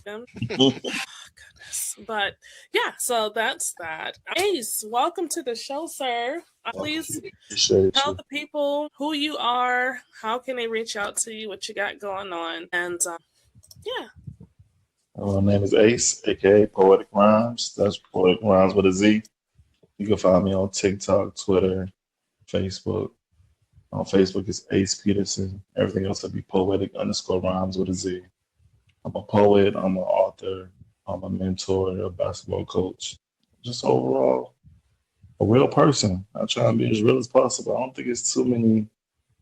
Goodness. But yeah, so that's that. Ace, welcome to the show, sir. Please Appreciate tell you. the people who you are, how can they reach out to you, what you got going on, and yeah. My name is Ace, aka Poetic Rhymes. That's Poetic Rhymes with a Z. You can find me on TikTok, Twitter, Facebook. On Facebook, it's Ace Peterson. Everything else will be Poetic underscore Rhymes with a Z. I'm a poet, I'm an author, I'm a mentor, a basketball coach. Just overall, a real person. I try and be as real as possible. I don't think it's too many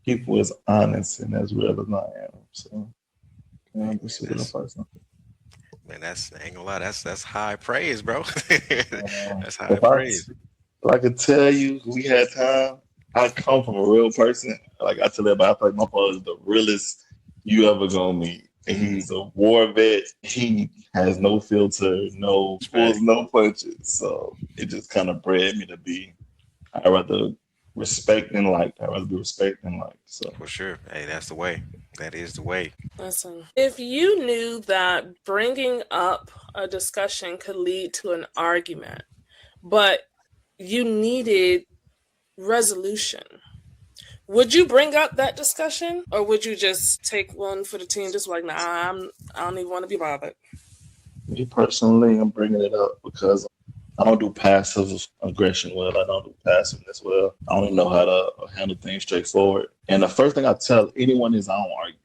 people as honest and as real as I am. So, yeah, Hey, I'm man, just a real person. that's I ain't gonna lie, that's high praise, bro. That's high If I praise. if I could tell you we had time, I come from a real person. Like I tell everybody, I feel like my father is the realest you ever gonna meet. And he's a war vet. He has no filter, no pulls, Respect. no punches. So it just kind of bred me to be. I rather respect and like. I rather be respect and like. So For sure. Hey, that's the way. That is the way. Listen, if you knew that bringing up a discussion could lead to an argument, but you needed resolution, would you bring up that discussion, or would you just take one for the team, just like, nah, I don't even want to be bothered? me personally, I'm bringing it up because I don't do passive aggression well. I don't do passiveness well. I don't know how to handle things straightforward. And the first thing I tell anyone is I don't argue.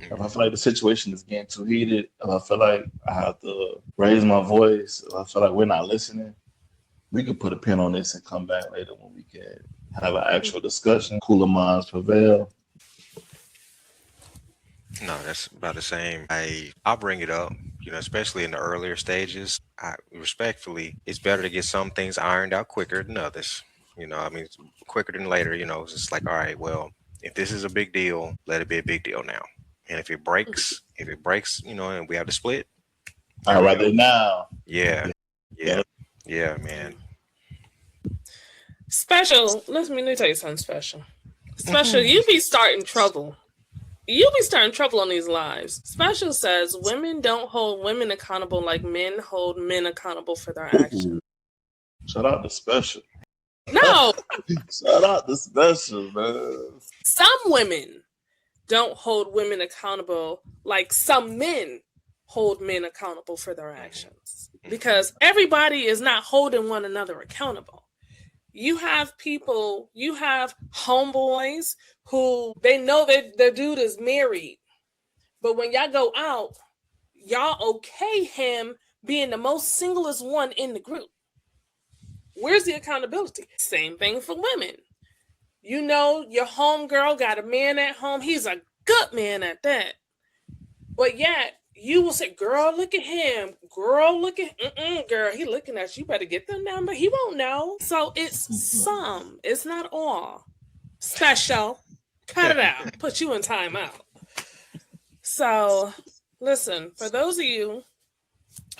If I Hmm. feel like the situation is getting too heated, if I feel like I have to raise my voice, if I feel like we're not listening, we could put a pin on this and come back later when we can have an actual discussion. Cooler minds prevail. No, that's about the same. I'll bring it up, especially in the earlier stages. I respectfully, it's better to get some things ironed out quicker than others. I mean, quicker than later. It's just like, all right, well, if this is a big deal, let it be a big deal now. And if it breaks, and we have to split, there I'd we rather go. now. Yeah, Yeah. yeah, yeah, man. Special, let me tell you something special. Special, you be starting trouble. You be starting trouble on these lives. Special says women don't hold women accountable like men hold men accountable for their actions. Ooh, shout out to Special. No, Shout out to Special, man. some women don't hold women accountable like some men hold men accountable for their Hmm. actions. Hmm. Because everybody is not holding one another accountable. You have people, you have homeboys who they know that their dude is married, but when y'all go out, y'all okay him being the most singlest one in the group. Where's the accountability? Same thing for women. You know, your homegirl got a man at home. He's a good man at that. But yet, you will say, girl, look at him. Girl, look at girl, he looking at you. You better get the number. He won't know. So it's some. It's not all. Special. Cut it out. Put you in timeout. So listen, for those of you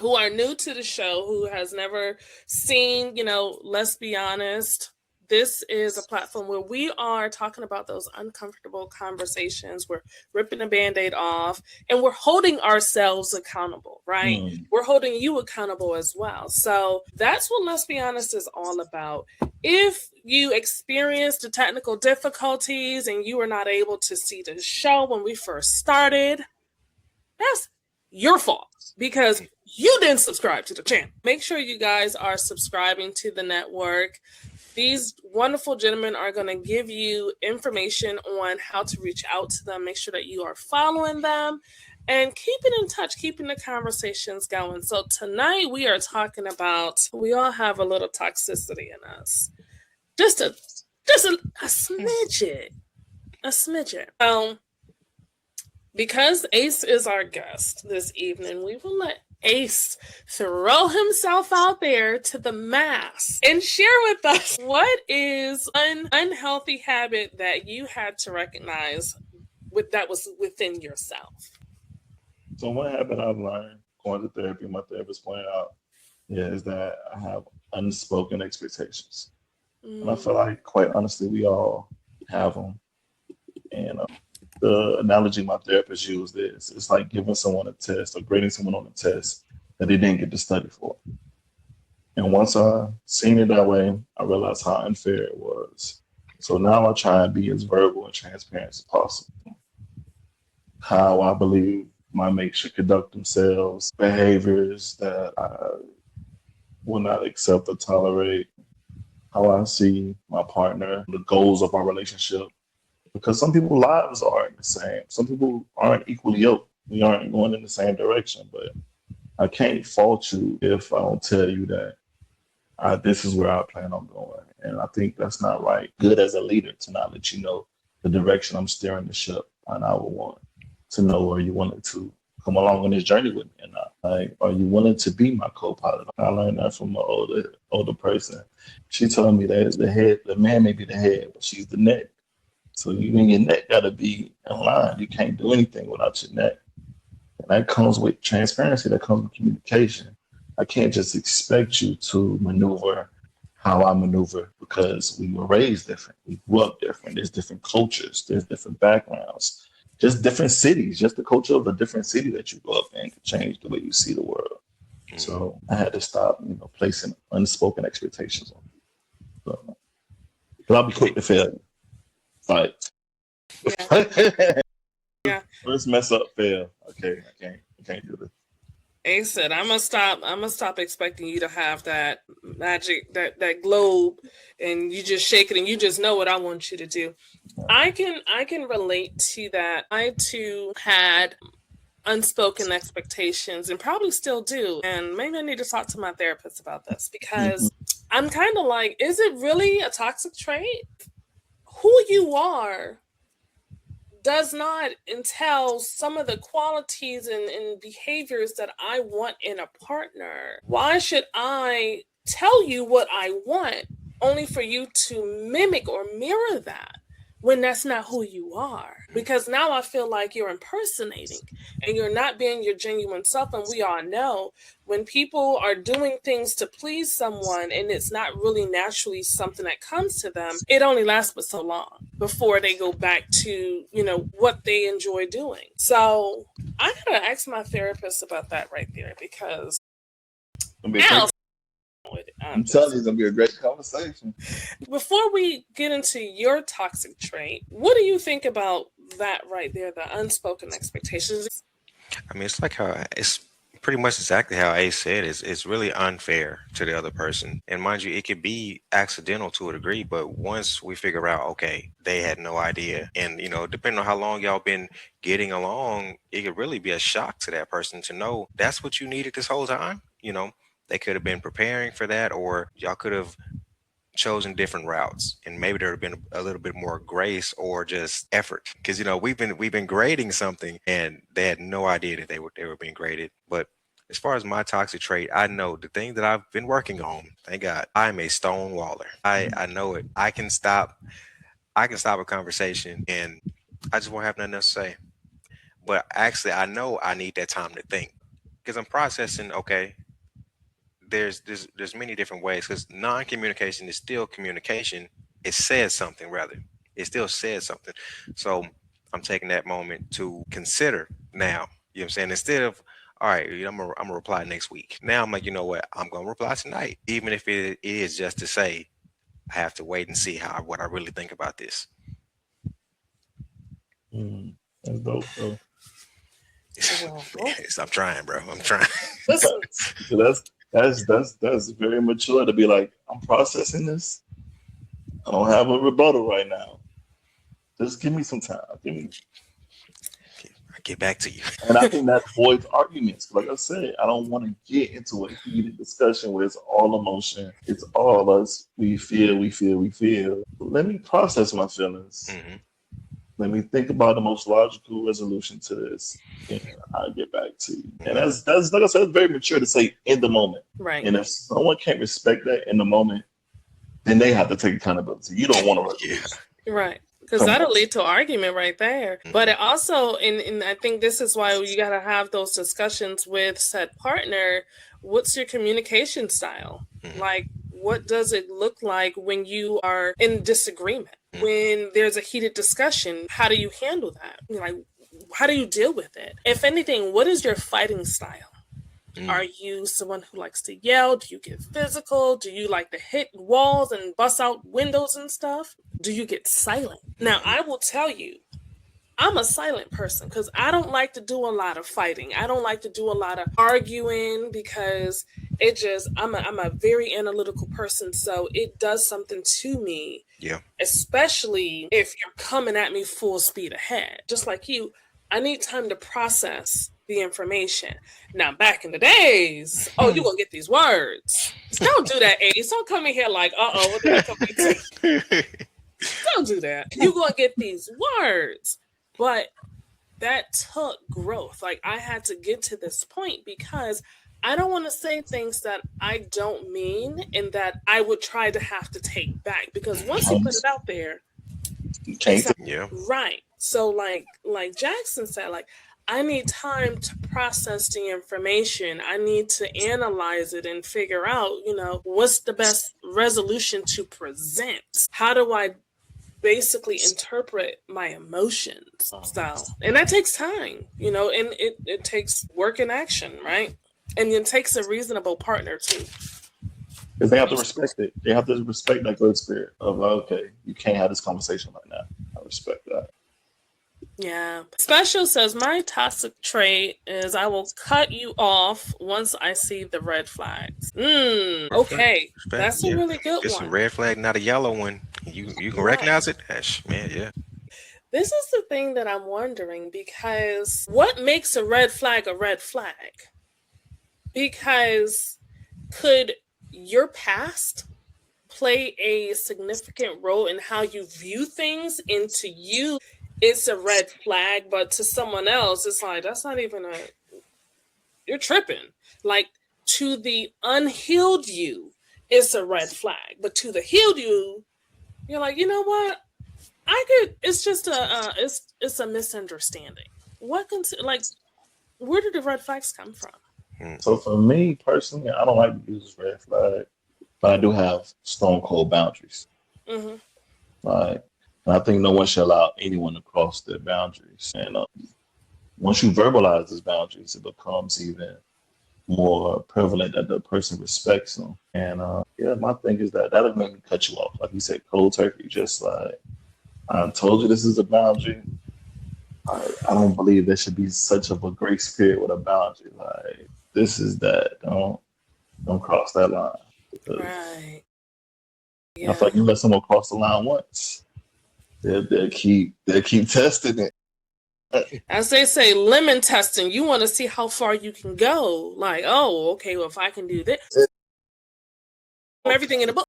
who are new to the show, who has never seen, let's be honest, this is a platform where we are talking about those uncomfortable conversations. We're ripping the band aid off and we're holding ourselves accountable, right? Hmm. We're holding you accountable as well. So that's what Let's Be Honest is all about. If you experienced the technical difficulties and you were not able to see the show when we first started, that's your fault because you didn't subscribe to the channel. Make sure you guys are subscribing to the network. These wonderful gentlemen are going to give you information on how to reach out to them. Make sure that you are following them and keeping in touch, keeping the conversations going. So tonight we are talking about we all have a little toxicity in us. Just a smidget. A smidget. Because Ace is our guest this evening, we will let Ace throw himself out there to the mass and share with us what is an unhealthy habit that you had to recognize that was within yourself. So one habit I've learned going to therapy, my therapist pointed out, yeah, is that I have unspoken expectations. And I feel Mm, like, quite honestly, we all have them. And the analogy my therapist used is it's like giving someone a test or grading someone on a test that they didn't get to study for. And once I seen it that way, I realized how unfair it was. So now I try and be as verbal and transparent as possible. How I believe my mates should conduct themselves, behaviors that I will not accept or tolerate, how I see my partner, the goals of our relationship. Because some people's lives aren't the same. Some people aren't equally yoked. We aren't going in the same direction. But I can't fault you if I don't tell you that this is where I plan on going. And I think that's not right. Good as a leader to not let you know the direction I'm steering the ship. And I would want to know, are you willing to come along on this journey with me or not? Like, are you willing to be my co-pilot? I learned that from an older person. She told me that the man may be the head, but she's the neck. So you and your neck got to be in line. You can't do anything without your neck. And that comes with transparency. That comes with communication. I can't just expect you to maneuver how I maneuver because we were raised different. We grew up different. There's different cultures. There's different backgrounds. Just different cities. Just the culture of a different city that you grew up in can change the way you see the world. So I had to stop, placing unspoken expectations on people. So, but I'll be quick to fail. Like, Yeah. First mess up, fail. Okay, I can't do this. Ace said, I'm gonna stop expecting you to have that magic, that globe, and you just shake it and you just know what I want you to do. I can relate to that. I too had unspoken expectations and probably still do. And maybe I need to talk to my therapist about this because I'm kind of like, is it really a toxic trait? Who you are does not entail some of the qualities and behaviors that I want in a partner. Why should I tell you what I want only for you to mimic or mirror that when that's not who you are? Because now I feel like you're impersonating and you're not being your genuine self. And we all know when people are doing things to please someone and it's not really naturally something that comes to them, it only lasts but so long before they go back to, what they enjoy doing. So I gotta ask my therapist about that right there because now I'm telling you, it's gonna be a great conversation. Before we get into your toxic trait, what do you think about that right there, the unspoken expectations? I mean, it's like how it's pretty much exactly how Ace said. It's really unfair to the other person. And mind you, it could be accidental to a degree, but once we figure out, okay, they had no idea. And, depending on how long y'all been getting along, it could really be a shock to that person to know that's what you needed this whole time. They could have been preparing for that, or y'all could have chosen different routes, and maybe there would have been a little bit more grace or just effort, because we've been grading something and they had no idea that they were being graded. But as far as my toxic trait, I know the thing that I've been working on. Thank God, I'm a stone waller. I know it. I can stop a conversation and I just won't have nothing else to say. But actually, I know I need that time to think because I'm processing. Okay, there's many different ways, because non-communication is still communication. It says something, rather. It still says something. So I'm taking that moment to consider now. You know what I'm saying? Instead of, all right, I'm gonna reply next week. Now I'm like, you know what? I'm gonna reply tonight, even if it is just to say I have to wait and see what I really think about this. That's dope, bro. I'm trying, bro. I'm trying. Listen. That's very mature to be like, I'm processing this. I don't have a rebuttal right now. Just give me some time. I'll get back to you. And I think that avoids arguments. Like I said, I don't want to get into a heated discussion where it's all emotion. It's all us. We feel. Let me process my feelings. Mm-hmm. Let me think about the most logical resolution to this, and I'll get back to you. And that's like I said, it's very mature to say in the moment. Right. And if someone can't respect that in the moment, then they have to take accountability. You don't want to. Yeah. Right. Because that'll lead to argument right there. But it also, and I think this is why you got to have those discussions with said partner. What's your communication style? Like, what does it look like when you are in disagreement? When there's a heated discussion, how do you handle that? Like, how do you deal with it? If anything, what is your fighting style? Are you someone who likes to yell? Do you get physical? Do you like to hit walls and bust out windows and stuff? Do you get silent? Now, I will tell you, I'm a silent person because I don't like to do a lot of fighting. I don't like to do a lot of arguing because I'm a very analytical person, so it does something to me. Yeah. Especially if you're coming at me full speed ahead. Just like you, I need time to process the information. Now, back in the days, you're going to get these words. Don't do that, Ace. Don't come in here like, what did I come into? Don't do that. You're going to get these words. But that took growth. Like, I had to get to this point because I don't want to say things that I don't mean and that I would try to have to take back. Because once you put it out there, right. So like Jackson said, like, I need time to process the information. I need to analyze it and figure out, what's the best resolution to present. How do I basically interpret my emotions? So, and that takes time, and it takes work and action, right? And it takes a reasonable partner too. Because they have to respect it. They have to respect that good spirit of, okay, you can't have this conversation right now. I respect that. Yeah. Special says, my toxic trait is I will cut you off once I see the red flags. Okay. That's a really good it's one. It's a red flag, not a yellow one. You can recognize it? Man, yeah. This is the thing that I'm wondering, because what makes a red flag a red flag? Because could your past play a significant role in how you view things? Into you, it's a red flag, but to someone else, it's like, that's not even you're tripping. Like, to the unhealed you, it's a red flag. But to the healed you, you're like, you know what? It's just it's a misunderstanding. Where did the red flags come from? So for me personally, I don't like to use red flag, but I do have stone cold boundaries. Mm-hmm. Like, and I think no one should allow anyone to cross their boundaries. And once you verbalize those boundaries, it becomes even more prevalent that the person respects them. And my thing is that doesn't make me cut you off. Like you said, cold turkey, just like, I told you this is a boundary. I don't believe there should be such of a grace period with a boundary. Like, this is that. Don't cross that line. Right. Yeah. I feel like you let someone cross the line once, they'll keep testing it. As they say, lemon testing. You want to see how far you can go. Like, okay, well, if I can do this, everything in the book.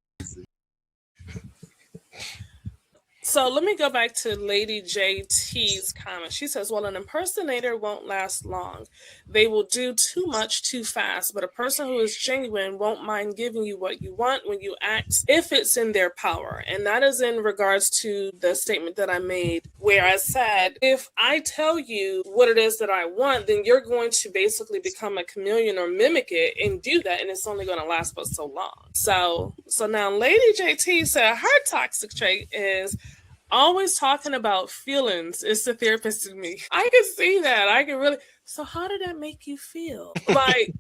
So let me go back to Lady JT's comment. She says, well, an impersonator won't last long. They will do too much too fast, but a person who is genuine won't mind giving you what you want when you ask if it's in their power. And that is in regards to the statement that I made where I said, if I tell you what it is that I want, then you're going to basically become a chameleon or mimic it and do that. And it's only going to last but so long. So now Lady JT said her toxic trait is always talking about feelings. It's the therapist in me. I can see that. I can really. So how did that make you feel? Like,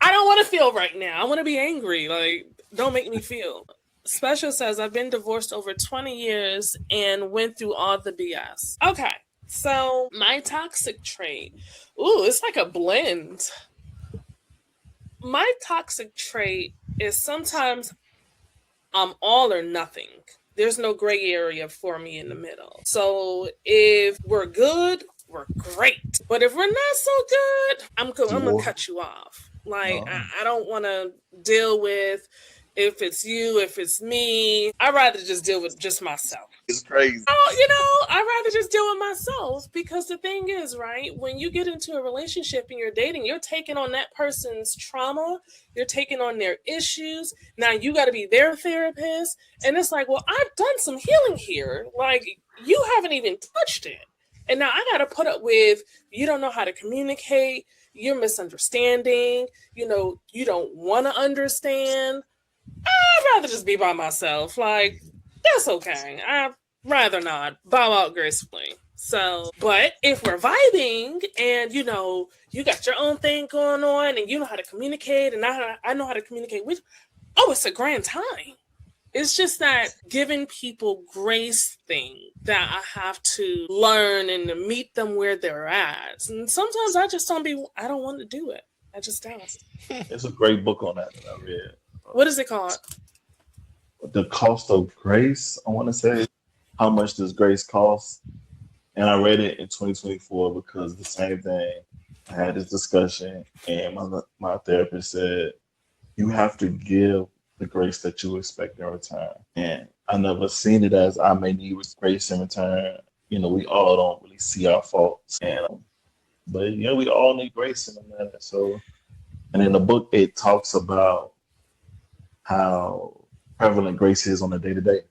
I don't want to feel right now. I want to be angry. Like, don't make me feel. Special says, I've been divorced over 20 years and went through all the BS. Okay. So my toxic trait. Ooh, it's like a blend. My toxic trait is sometimes I'm all or nothing. There's no gray area for me in the middle. So if we're good, we're great. But if we're not so good, I'm going to cut you off. Like, I don't want to deal with if it's you, if it's me. I'd rather just deal with just myself. It's crazy. I'd rather just deal with myself, because the thing is, right, when you get into a relationship and you're dating, you're taking on that person's trauma. You're taking on their issues. Now you got to be their therapist. And it's like, well, I've done some healing here. Like, you haven't even touched it. And now I got to put up with, you don't know how to communicate. You're misunderstanding. You don't want to understand. I'd rather just be by myself. Like, that's okay. rather not bow out gracefully. So, but if we're vibing and you know you got your own thing going on and you know how to communicate and I know how to communicate with, oh, it's a grand time. It's just that giving people grace thing that I have to learn and to meet them where they're at. And sometimes I don't want to do it. I just don't. It's a great book on that I read. What is it called? The Cost of Grace, I want to say. How much does grace cost? And I read it in 2024 because the same thing. I had this discussion, and my therapist said, you have to give the grace that you expect in return. And I never seen it as I may need grace in return. You know, we all don't really see our faults. But you know, we all need grace in a manner. So, and in the book, it talks about how prevalent grace is on a day-to-day.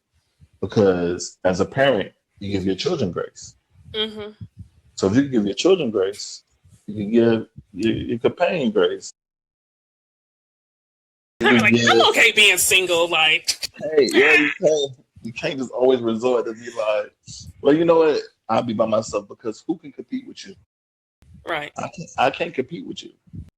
Because as a parent, you give your children grace. Mm-hmm. So if you give your children grace, you can give your companion grace. I'm okay being single. Like, hey, yeah, you can't just always resort to be like, well, you know what? I'll be by myself because who can compete with you? Right. I can't compete with you.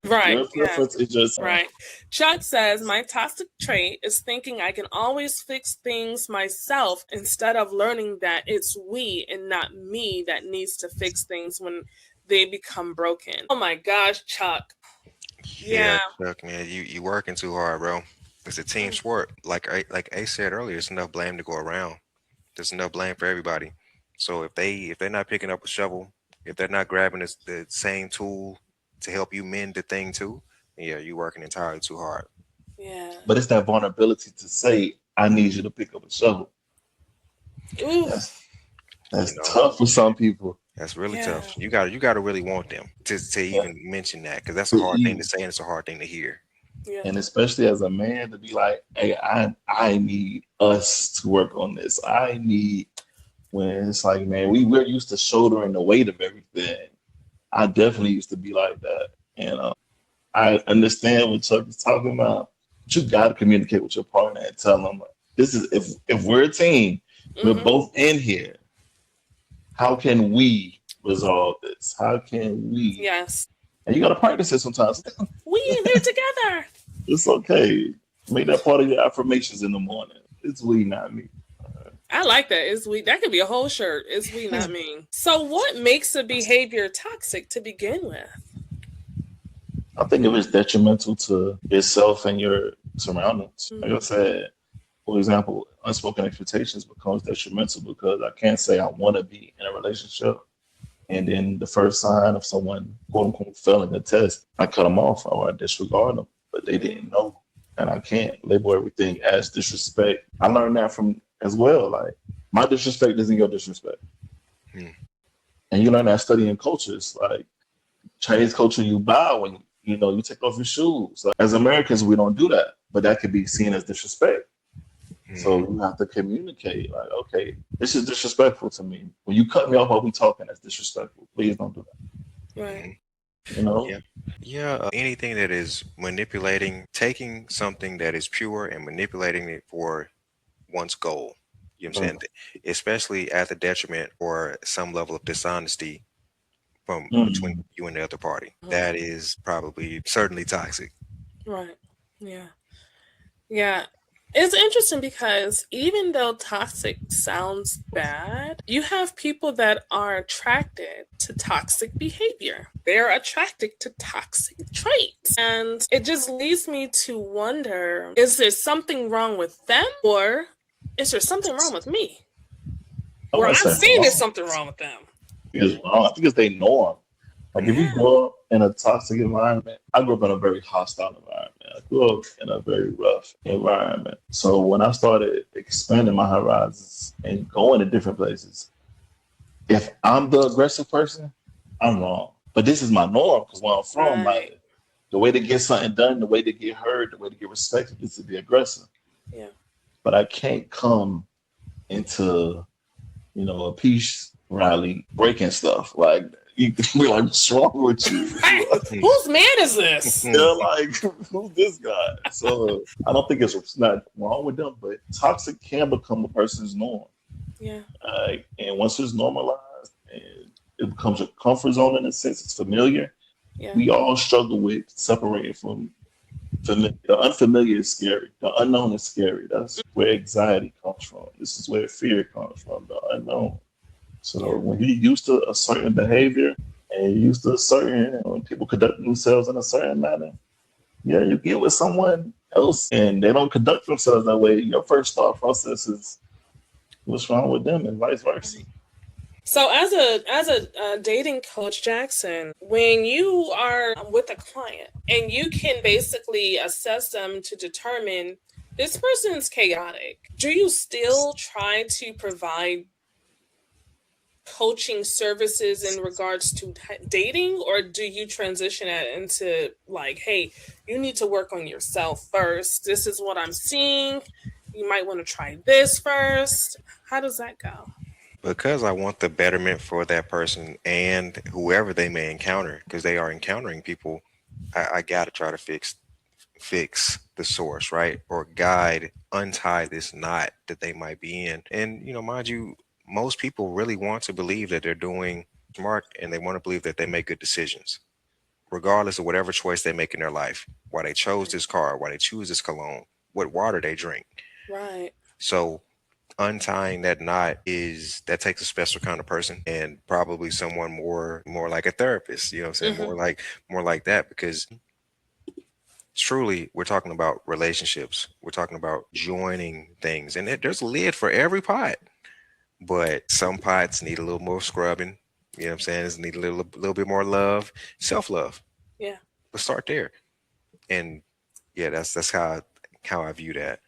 Right. Your preference is just right. Chuck says, my toxic trait is thinking I can always fix things myself instead of learning that it's we and not me that needs to fix things when they become broken. Oh my gosh, Chuck. Yeah, Chuck, man, you working too hard, bro. It's a team sport. Like Ace said earlier, there's enough blame to go around. There's enough blame for everybody. So if they're not picking up a shovel, if they're not grabbing the same tool to help you mend the thing too, yeah, you're working entirely too hard. Yeah. But it's that vulnerability to say, I need you to pick up a shovel. Ooh. That's tough for some people. That's really tough. You got to really want them to even mention that, because that's a hard thing to say and it's a hard thing to hear. Yeah. And especially as a man to be like, hey, I need us to work on this. I need, when it's like, man, we're used to shouldering the weight of everything. I definitely used to be like that. And I understand what Chuck is talking about. But you got to communicate with your partner and tell them, this is, if we're a team, we're both in here. How can we resolve this? How can we? Yes. And you got to practice it sometimes. We in here together. It's okay. Make that part of your affirmations in the morning. It's we, not me. I like that. It's we. That could be a whole shirt. It's we, not me. So what makes a behavior toxic to begin with? I think it was detrimental to yourself and your surroundings. Like I said, for example, unspoken expectations becomes detrimental because I can't say I want to be in a relationship. And then the first sign of someone, quote unquote, failing a test, I cut them off or I disregard them, but they didn't know. And I can't label everything as disrespect. I learned that from as well. Like, my disrespect isn't your disrespect. And you learn that studying cultures. Like, Chinese culture, you bow when you take off your shoes. Like, as Americans, we don't do that, but that could be seen as disrespect. So you have to communicate, like, okay, this is disrespectful to me. When you cut me off while we talking, that's disrespectful. Please don't do that. Right. You know? Yeah. Anything that is manipulating, taking something that is pure and manipulating it for one's goal. You know what I'm saying? Especially at the detriment or some level of dishonesty from between you and the other party. That is probably certainly toxic. Right. Yeah. Yeah. It's interesting because even though toxic sounds bad, you have people that are attracted to toxic behavior. They're attracted to toxic traits. And it just leads me to wonder, is there something wrong with them or is there something wrong with me? Or I'm seeing there's something wrong with them. It's wrong. I think it's their norm. Like, if you grow up in a toxic environment, I grew up in a very hostile environment. I grew up in a very rough environment. So when I started expanding my horizons and going to different places, if I'm the aggressive person, I'm wrong. But this is my norm because where I'm from, like, the way to get something done, the way to get heard, the way to get respected is to be aggressive. Yeah. But I can't come into, a peace rally breaking stuff. Like, we're like, what's wrong with you? Whose man is this? They're like, who's this guy? So I don't think it's not wrong with them, but toxic can become a person's norm. Yeah. And once it's normalized and it becomes a comfort zone in a sense, it's familiar. Yeah. We all struggle with separating from familiar. The unfamiliar is scary. The unknown is scary. That's where anxiety comes from. This is where fear comes from. The unknown. So Yeah. when you're used to a certain behavior and you're used to a certain when people conduct themselves in a certain manner, yeah, you get with someone else and they don't conduct themselves that way. Your first thought process is what's wrong with them, and vice versa. So as a dating coach, Jackson, when you are with a client and you can basically assess them to determine this person's chaotic, do you still try to provide coaching services in regards to dating, or do you transition it into like, hey, you need to work on yourself first, this is what I'm seeing, you might want to try this first? How does that go? Because I want the betterment for that person and whoever they may encounter, because they are encountering people. I gotta try to fix the source, right? Or guide, untie this knot that they might be in. And mind you, most people really want to believe that they're doing smart, and they want to believe that they make good decisions, regardless of whatever choice they make in their life. Why they chose this car, why they choose this cologne, what water they drink. Right. So untying that knot that takes a special kind of person, and probably someone more like a therapist, you know what I'm saying? More like that, because truly we're talking about relationships, we're talking about joining things, and there's a lid for every pot, but some pots need a little more scrubbing, you know what I'm saying? It need a little bit more love, self-love. Yeah. Let's start there. And yeah, that's how I view that.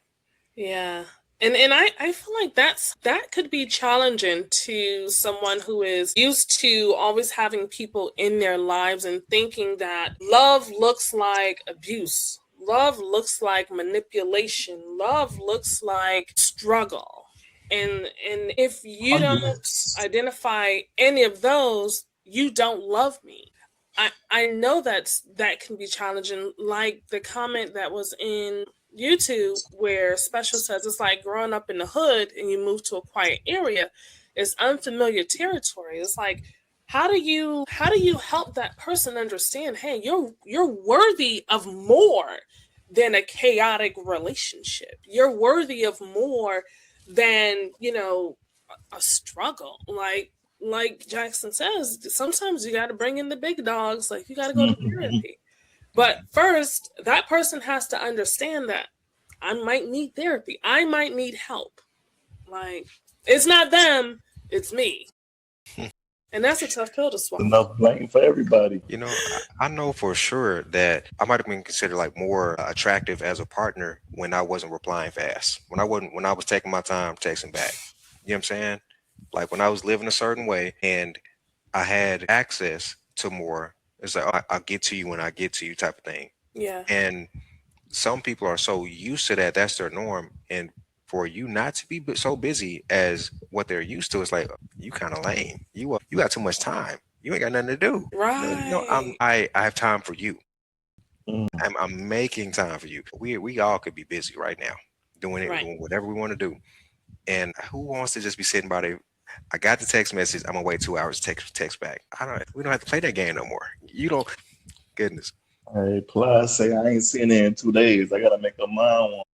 Yeah. And I feel like that could be challenging to someone who is used to always having people in their lives and thinking that love looks like abuse. Love looks like manipulation. Love looks like struggle. And if you don't identify any of those, you don't love me. I know that can be challenging, like the comment that was in YouTube where Special says it's like growing up in the hood and you move to a quiet area. It's unfamiliar territory. It's like, how do you help that person understand, hey, you're worthy of more than a chaotic relationship. You're worthy of more than, a struggle. Like Jackson says, sometimes you got to bring in the big dogs. Like, you got to go to therapy. But first, that person has to understand that I might need therapy. I might need help. Like, it's not them, it's me. And that's a tough pill to swallow. Enough blame for everybody. I know for sure that I might have been considered like more attractive as a partner when I wasn't replying fast. When I was taking my time texting back. You know what I'm saying? Like when I was living a certain way and I had access to more. It's like, I'll get to you when I get to you type of thing. Yeah. And some people are so used to that, that's their norm. And for you not to be so busy as what they're used to, it's like, you kind of lame. You got too much time. You ain't got nothing to do. No, Right. I have time for you. Mm. I'm making time for you. We all could be busy right now, doing it, Right. doing whatever we want to do. And who wants to just be sitting by the? I got the text message. I'm gonna wait 2 hours to text back. We don't have to play that game no more. You don't. Goodness. Hey, plus say I ain't seen it in 2 days. I gotta make a mind one.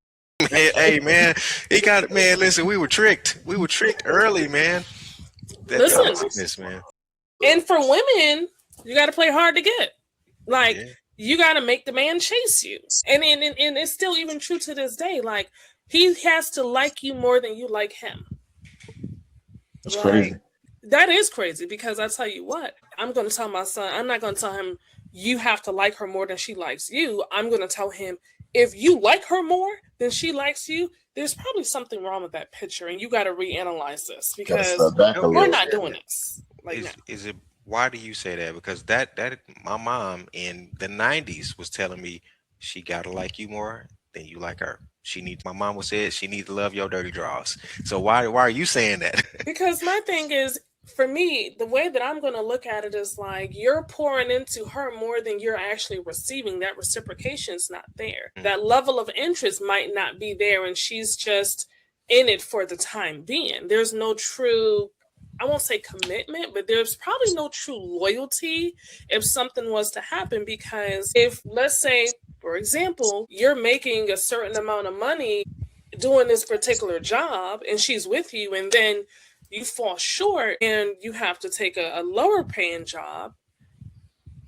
Hey man, he got it, man. Listen, we were tricked. We were tricked early, man. Listen. Toxicness, man. And for women, you got to play hard to get. Like, Yeah. you got to make the man chase you. And it's still even true to this day. Like, he has to like you more than you like him. That's crazy. That is crazy, because I tell you what, I'm going to tell my son, I'm not going to tell him you have to like her more than she likes you. I'm going to tell him, if you like her more than she likes you, there's probably something wrong with that picture, and you got to reanalyze this, because we're not doing this. Like, is it? Why do you say that? Because that my mom in the '90s was telling me she gotta like you more than you like her. My mom was said she needs to love your dirty draws. So why are you saying that? Because my thing is, for me, the way that I'm going to look at it is like, you're pouring into her more than you're actually receiving. That reciprocation's not there. That level of interest might not be there, and she's just in it for the time being. There's no true, I won't say commitment, but there's probably no true loyalty if something was to happen. Because if, let's say, for example, you're making a certain amount of money doing this particular job and she's with you, and then you fall short and you have to take a lower paying job,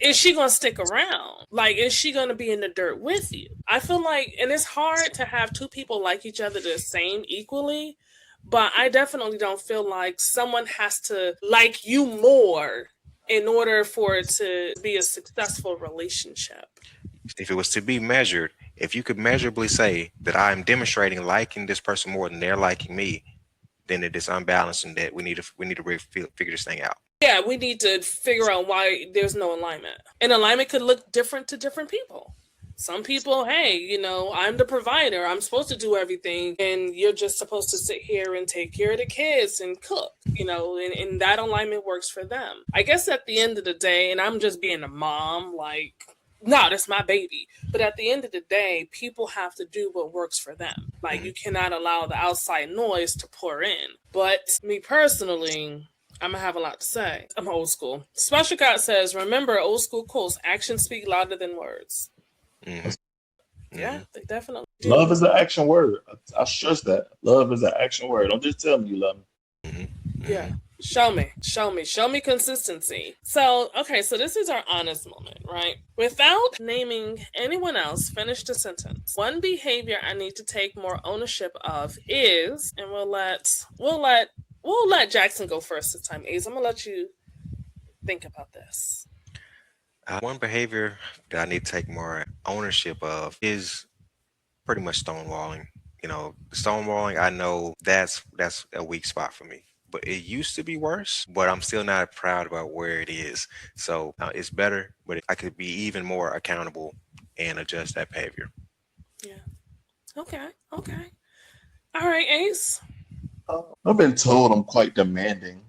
is she going to stick around? Like, is she going to be in the dirt with you? I feel like, and it's hard to have two people like each other the same equally, but I definitely don't feel like someone has to like you more in order for it to be a successful relationship. If it was to be measured, if you could measurably say that I'm demonstrating liking this person more than they're liking me, then it is unbalanced, and that we need to really figure this thing out. Yeah, we need to figure out why there's no alignment. And alignment could look different to different people. Some people, hey, you know, I'm the provider. I'm supposed to do everything. And you're just supposed to sit here and take care of the kids and cook, you know, and that alignment works for them. I guess at the end of the day, and I'm just being a mom, like, no, that's my baby. But at the end of the day, people have to do what works for them. Like, you cannot allow the outside noise to pour in. But me personally, I'm going to have a lot to say. I'm old school. Special God says, remember, old school quotes, actions speak louder than words. Mm-hmm. Yeah, they definitely do. Love is an action word. I stress that. Love is an action word. Don't just tell me you love me. Mm-hmm. Yeah. Show me consistency. So, okay, so this is our honest moment, right? Without naming anyone else, finish the sentence. One behavior I need to take more ownership of is, and we'll let Jackson go first this time. Ace, I'm gonna let you think about this. One behavior that I need to take more ownership of is pretty much stonewalling. You know, stonewalling, I know that's a weak spot for me. But it used to be worse, but I'm still not proud about where it is. So it's better, but I could be even more accountable and adjust that behavior. Yeah. Okay. All right, Ace. I've been told I'm quite demanding,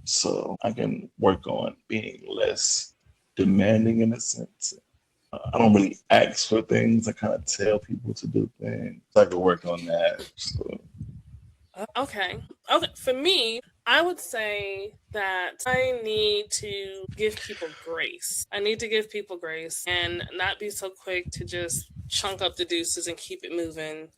so I can work on being less demanding in a sense. I don't really ask for things. I kind of tell people to do things. So I can work on that. So. Okay. For me, I would say that I need to give people grace. I need to give people grace and not be so quick to just chunk up the deuces and keep it moving,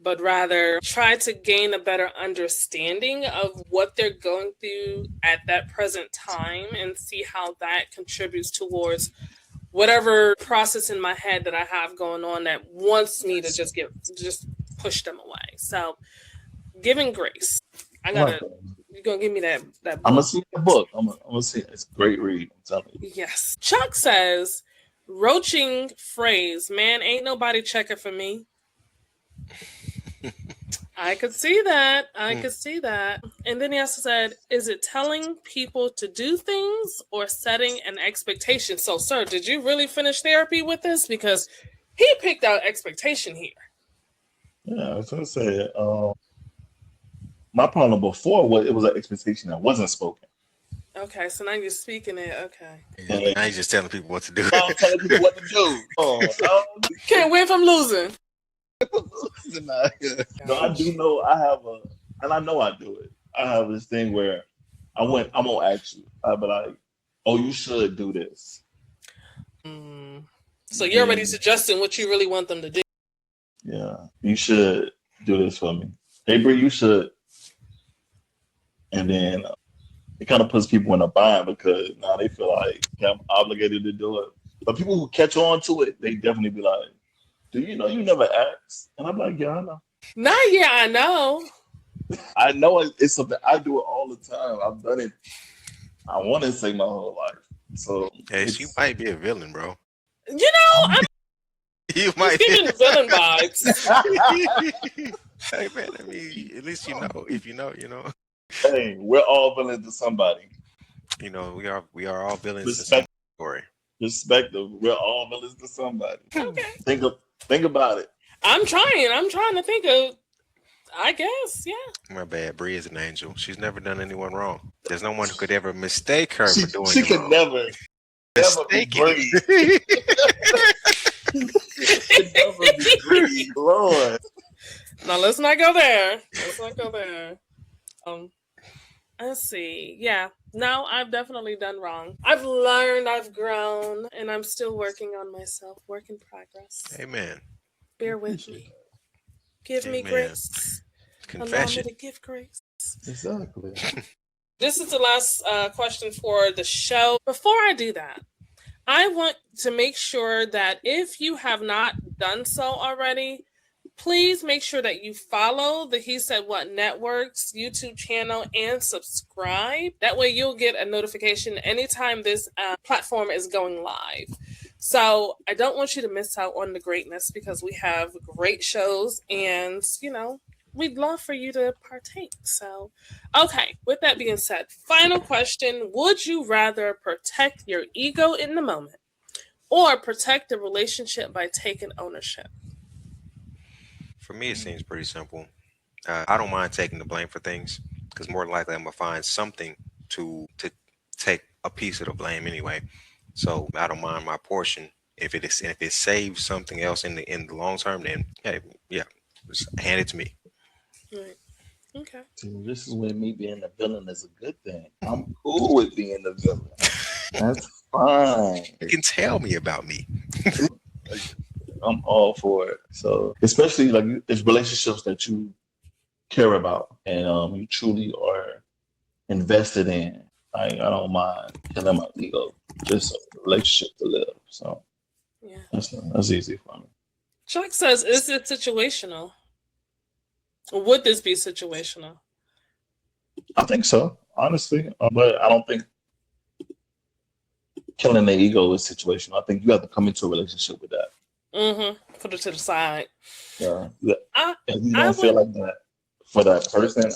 but rather try to gain a better understanding of what they're going through at that present time and see how that contributes towards whatever process in my head that I have going on that wants me to just push them away. So giving grace. You're gonna give me that book. I'm gonna see the book. I'm gonna see it. It's a great read. I'm telling you. Yes. Chuck says, roaching phrase, man, ain't nobody checking for me. I could see that. And then he also said, is it telling people to do things or setting an expectation? So, sir, did you really finish therapy with this? Because he picked out expectation here. Yeah, I was gonna say, my problem before was it was an expectation that wasn't spoken. Okay, so now you're speaking it. Okay. Yeah, now you're just telling people what to do. I'm telling people what to do. Can't win from losing. No, I do know I have and I know I do it. I have this thing where I'm gonna ask you. I'll be like, oh, you should do this. So you're already suggesting what you really want them to do. Yeah, you should do this for me. Hey, Bree, you should. And then it kind of puts people in a bind because now they feel like I'm obligated to do it. But people who catch on to it, they definitely be like, do you know you never asked? And I'm like, yeah, I know. I know. I know it's something I do it all the time. I've done it. I want to say my whole life. So hey, you might be a villain, bro. You know, you might be villain vibes. Hey man, I mean, at least you know. If you know, you know. Hey, we're all villains to somebody. You know, we are all villains. Respect, story. Respective. We're all villains to somebody. Okay. Think about it. I'm trying to think of. I guess, yeah. My bad. Bree is an angel. She's never done anyone wrong. There's no one who could ever mistake her for doing. She could wrong. never be Bree. Never be Bree. Lord. Now let's not go there. Let's not go there. Let's see. Yeah. No, I've definitely done wrong. I've learned, I've grown, and I'm still working on myself. Work in progress. Amen. Bear with me. Give me Amen. grace. Allow me Confession. to give grace. Exactly. This is the last question for the show. Before I do that, I want to make sure that if you have not done so already, please make sure that you follow the He Said What Network's YouTube channel and subscribe. That way you'll get a notification anytime this platform is going live. So I don't want you to miss out on the greatness because we have great shows and, we'd love for you to partake. So, okay, with that being said, final question. Would you rather protect your ego in the moment or protect the relationship by taking ownership? For me, it seems pretty simple. I don't mind taking the blame for things because more than likely I'm gonna find something to take a piece of the blame anyway. So I don't mind my portion. If it saves something else in the long term, then hey, yeah, just hand it to me. Right. Okay. See, this is when me being the villain is a good thing. I'm cool with being the villain. That's fine. You can tell me about me. I'm all for it. So, especially like it's relationships that you care about and you truly are invested in. I don't mind killing my ego just so the relationship to live. So Yeah. that's easy for me. Chuck says, is it situational? Would this be situational? I think so, honestly, but I don't think killing the ego is situational. I think you have to come into a relationship with that. Mm-hmm. Put it to the side. Yeah. If you don't feel like that for that person.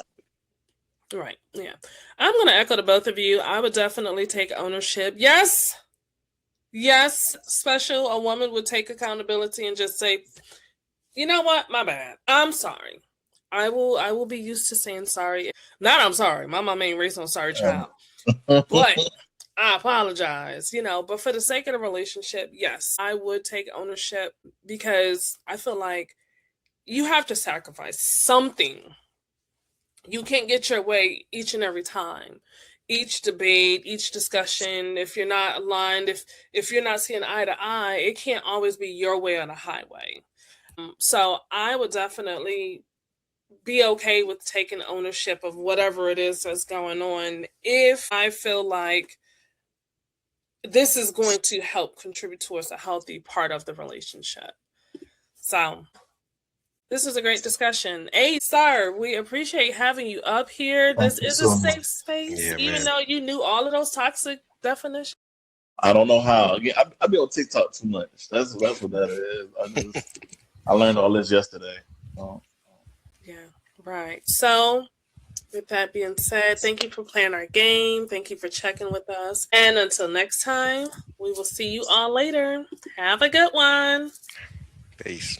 Right. Yeah. I'm going to echo to both of you. I would definitely take ownership. Yes. Yes. Special. A woman would take accountability and just say, you know what? My bad. I'm sorry. I will be used to saying sorry. Not I'm sorry. My mom ain't raised on sorry child. But I apologize, but for the sake of the relationship, yes, I would take ownership because I feel like you have to sacrifice something. You can't get your way each and every time. Each debate, each discussion, if you're not aligned, if you're not seeing eye to eye, it can't always be your way on the highway. So I would definitely be okay with taking ownership of whatever it is that's going on if I feel like this is going to help contribute towards a healthy part of the relationship. So this is a great discussion. Hey, sir, we appreciate having you up here. This is a safe space, even though you knew all of those toxic definitions. I don't know how. Again, I be on TikTok too much. That's what that is. I learned all this yesterday. Yeah, right. So with that being said, thank you for playing our game. Thank you for checking with us. And until next time, we will see you all later. Have a good one. Peace.